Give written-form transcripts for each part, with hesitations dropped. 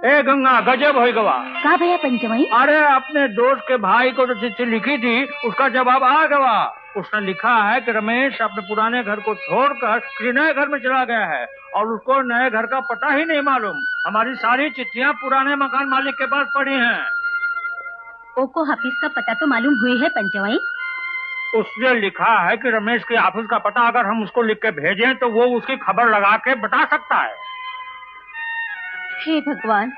ए गंगा गजब हो गवा। का भैया पंचमई? अरे अपने दोस्त के भाई को जो चिट्ठी लिखी थी उसका जवाब आ गया। उसने लिखा है कि रमेश अपने पुराने घर को छोड़कर किसी नए घर में चला गया है और उसको नए घर का पता ही नहीं मालूम। हमारी सारी चिट्ठियां पुराने मकान मालिक के पास पड़ी हैं। ओको हाफिज का पता तो मालूम हुई है पंचमई? उसने लिखा है कि रमेश के ऑफिस का पता अगर हम उसको लिख के भेजें तो वो उसकी खबर लगा के बता सकता है। हे भगवान,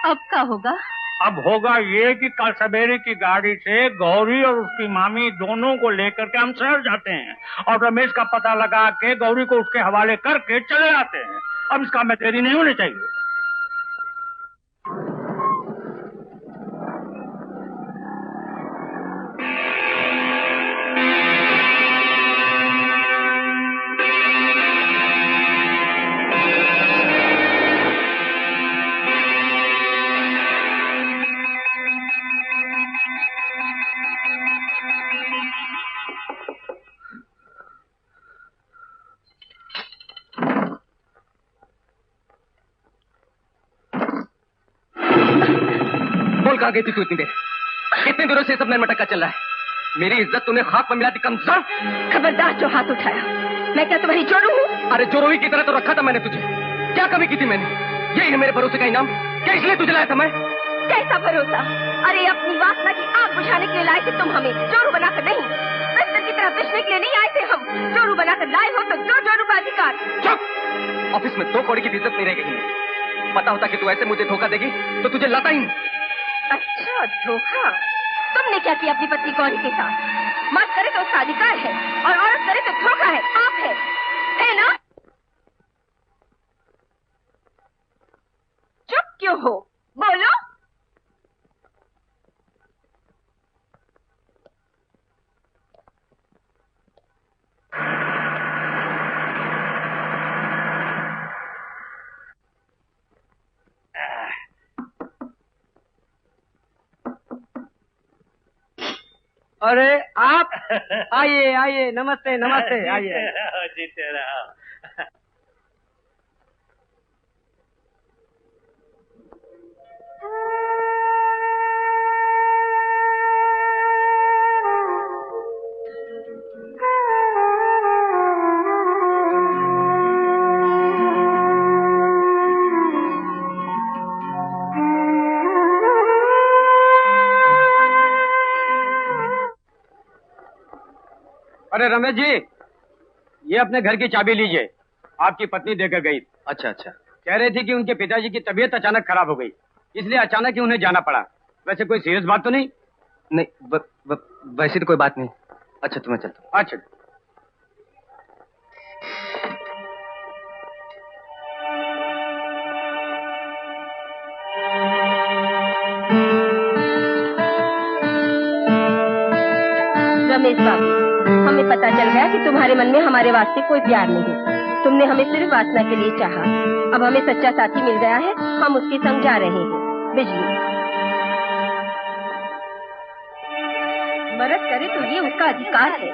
अब क्या होगा? अब होगा ये कि कल सवेरे की गाड़ी से गौरी और उसकी मामी दोनों को लेकर के हम शहर जाते हैं और रमेश का पता लगा के गौरी को उसके हवाले करके चले आते हैं। अब इसका में देरी नहीं होनी चाहिए। कहाँ गई थी तू इतनी देर? कितने दिनों से सब नटका चल रहा है। मेरी इज्जत तूने खाक पर मिला दी कमजोर। खबरदार जो हाथ उठाया। मैं क्या तुम्हारी जोरू हूँ? अरे जोरोही की तरह तो रखा था मैंने तुझे। क्या कमी की थी मैंने? यही है मेरे भरोसे का इनाम? क्या इसलिए तुझे लाया था मैं? कैसा भरोसा? अरे अपनी वासना की आग बुझाने के लिए लाए थे तुम हमें, जोरू बनाकर नहीं। बिस्तर की तरह बिछने के लिए नहीं आए थे हम। जोरू बनाकर लाए हो तो जो जोरू का अधिकार। चुप! ऑफिस में 2 कौड़ी की इज्जत नहीं रह गई। पता होता कि तू ऐसे मुझे धोखा देगी तो तुझे लाता ही नहीं। अच्छा धोखा? तुमने क्या किया अपनी पत्नी गौरी के साथ? मर्द करे तो उसका अधिकार है और औरत करे तो धोखा है, पाप है ना? चुप क्यों हो? बोलो। अरे आप आइए आइए, नमस्ते नमस्ते, आइए। जीते रहो। अरे रमेश जी, ये अपने घर की चाबी लीजिए। आपकी पत्नी देकर गई। अच्छा अच्छा। कह रही थी कि उनके पिताजी की तबीयत अचानक खराब हो गई, इसलिए अचानक ही उन्हें जाना पड़ा। वैसे कोई सीरियस बात तो नहीं? नहीं, वैसे तो कोई बात नहीं। अच्छा तुम्हें चलता हूं। अच्छा। रमेश बाबू, हमें पता चल गया कि तुम्हारे मन में हमारे वास्ते कोई प्यार नहीं है। तुमने हमें सिर्फ वासना के लिए चाहा। अब हमें सच्चा साथी मिल गया है, हम उसके संग जा रहे हैं। बिजली मर्द करे तो ये उसका अधिकार है,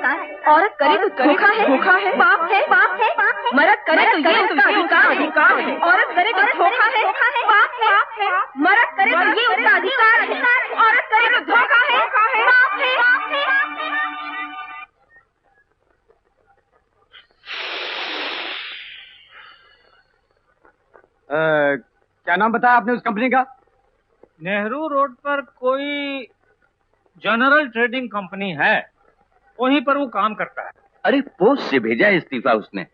औरत करे तो धोखा है, पाप है, पाप है। मर्द करे तो ये उसका अधिकार है, औरत करे तो धोखा है, पाप है। मर्द करे तो ये उसका अधिकार है, औरत करे तो धोखा है, पाप है। क्या नाम बताया आपने उस कंपनी का? नेहरू रोड पर कोई जनरल ट्रेडिंग कंपनी है, वहीं पर वो काम करता है। अरे पोस्ट से भेजा है इस्तीफा उसने,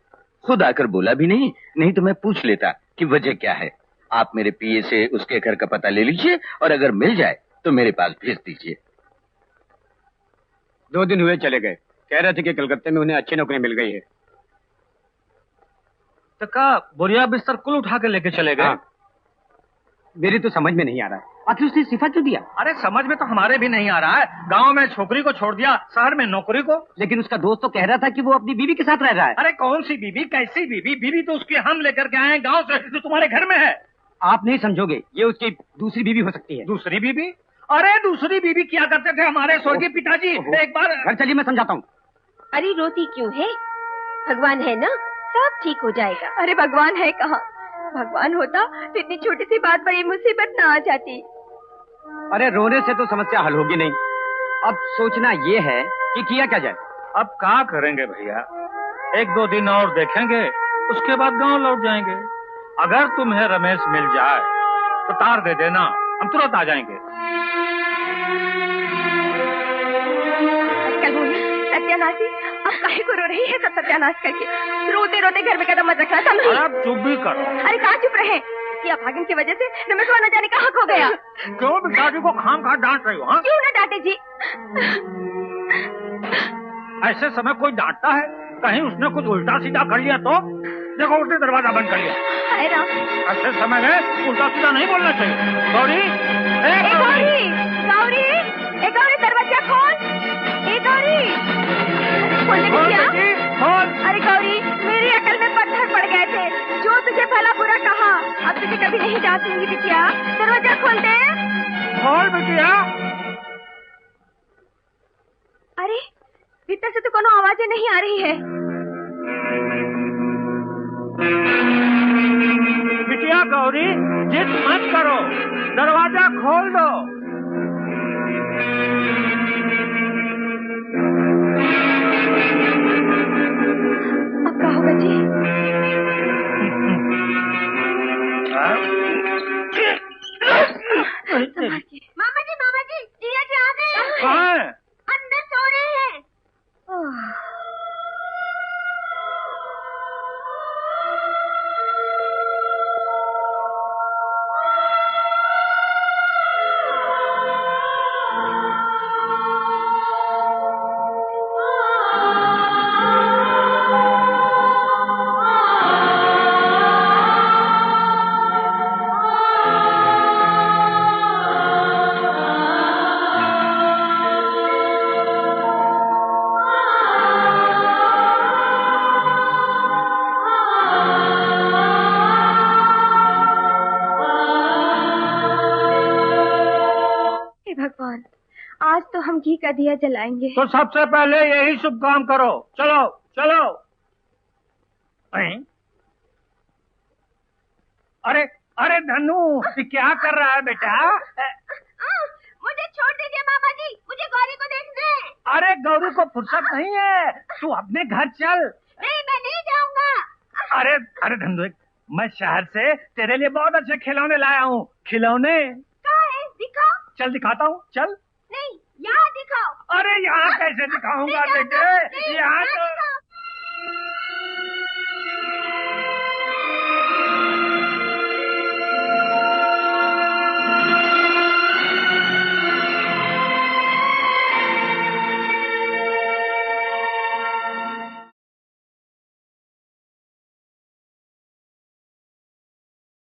खुद आकर बोला भी नहीं। नहीं तो मैं पूछ लेता कि वजह क्या है। आप मेरे पीए से उसके घर का पता ले लीजिए और अगर मिल जाए तो मेरे पास भेज दीजिए। 2 दिन हुए चले गए, कह रहे थे कि कलकत्ते में उन्हें अच्छी नौकरी मिल गई है। तो का बोरिया बिस्तर कुल उठा के लेके चले गए? हाँ। मेरी तो समझ में नहीं आ रहा है, आखिर उसने इस्तीफा क्यों दिया? अरे समझ में तो हमारे भी नहीं आ रहा है। गांव में छोकरी को छोड़ दिया, शहर में नौकरी को। लेकिन उसका दोस्त तो कह रहा था कि वो अपनी बीवी के साथ रह रहा है। अरे कौन सी बीवी, कैसी बीवी? बीवी तो उसकी हम लेकर के आए गांव से, जो तुम्हारे घर में है। आप नहीं समझोगे, ये उसकी दूसरी बीवी हो सकती है। दूसरी बीवी? अरे दूसरी बीवी क्या करते थे हमारे स्वर्गीय पिताजी? एक बार घर चलिए, मैं समझाता हूँ। अरे रोती क्यों है? भगवान है ना, सब ठीक हो जाएगा। अरे भगवान है कहाँ? भगवान होता तो इतनी छोटी सी बात पर ये मुसीबत ना आ जाती। अरे रोने से तो समस्या हल होगी नहीं। अब सोचना ये है कि किया क्या जाए। अब क्या करेंगे भैया, 1-2 दिन और देखेंगे, उसके बाद गांव लौट जाएंगे। अगर तुम्हें रमेश मिल जाए तो तार दे देना, हम तुरंत आ जाएंगे। सत्यानाशी, अब काहे को रो रही है? सब सत्यानाश करके रोते रोते घर में कदम मत रखना, समझी? अरे चुप भी करो। अरे कहाँ चुप रहे? क्या भागन की वजह से रमेशवा न जाने कहाँ खो गया। क्यों बिटाजी को खाम खा डांट रही हो? हाँ? क्यों न डांटे जी? ऐसे समय कोई डांटता है? कहीं उसने कुछ उल्टा सीधा कर लिया तो? देखो उसने दरवाजा बंद कर लिया। हाय राम, ऐसे समय में उल्टा सीधा नहीं बोलना चाहिए। गौरी, गौरी, गौरी, गौरी दरवाजा खोल। गौरी, अरे गौरी, मेरी अकल में पत्थर पड़ गए थे। जो तुझे भला बुरा कहा, अब तुझे कभी नहीं जांचूंगी बिटिया। दरवाजा खोल दे। खोल बिटिया। अरे भीतर से तो कोनो आवाजें नहीं आ रही है। बिटिया गौरी, जिद मत करो, दरवाजा खोल दो। अब क्या होगा जी? मामा जी, जिया जी आ गए। अंदर सो रहे हैं। भगवान, आज तो हम घी का दिया जलाएंगे। तो सबसे पहले यही शुभ काम करो। चलो चलो। अरे अरे धनु, क्या कर रहा है बेटा? मुझे छोड़ दीजिए मामा जी, मुझे गौरी को देखना है। अरे गौरी को फुर्सत नहीं है, तू अपने घर चल। नहीं, मैं नहीं जाऊंगा। अरे अरे धनु, मैं शहर से तेरे लिए बहुत अच्छे खिलौने लाया हूँ। खिलौने कहाँ है? दिखाओ। चल दिखाता हूँ, चल। नहीं, यहाँ दिखाओ। अरे यहाँ कैसे दिखाऊंगा बेटे? यहाँ तो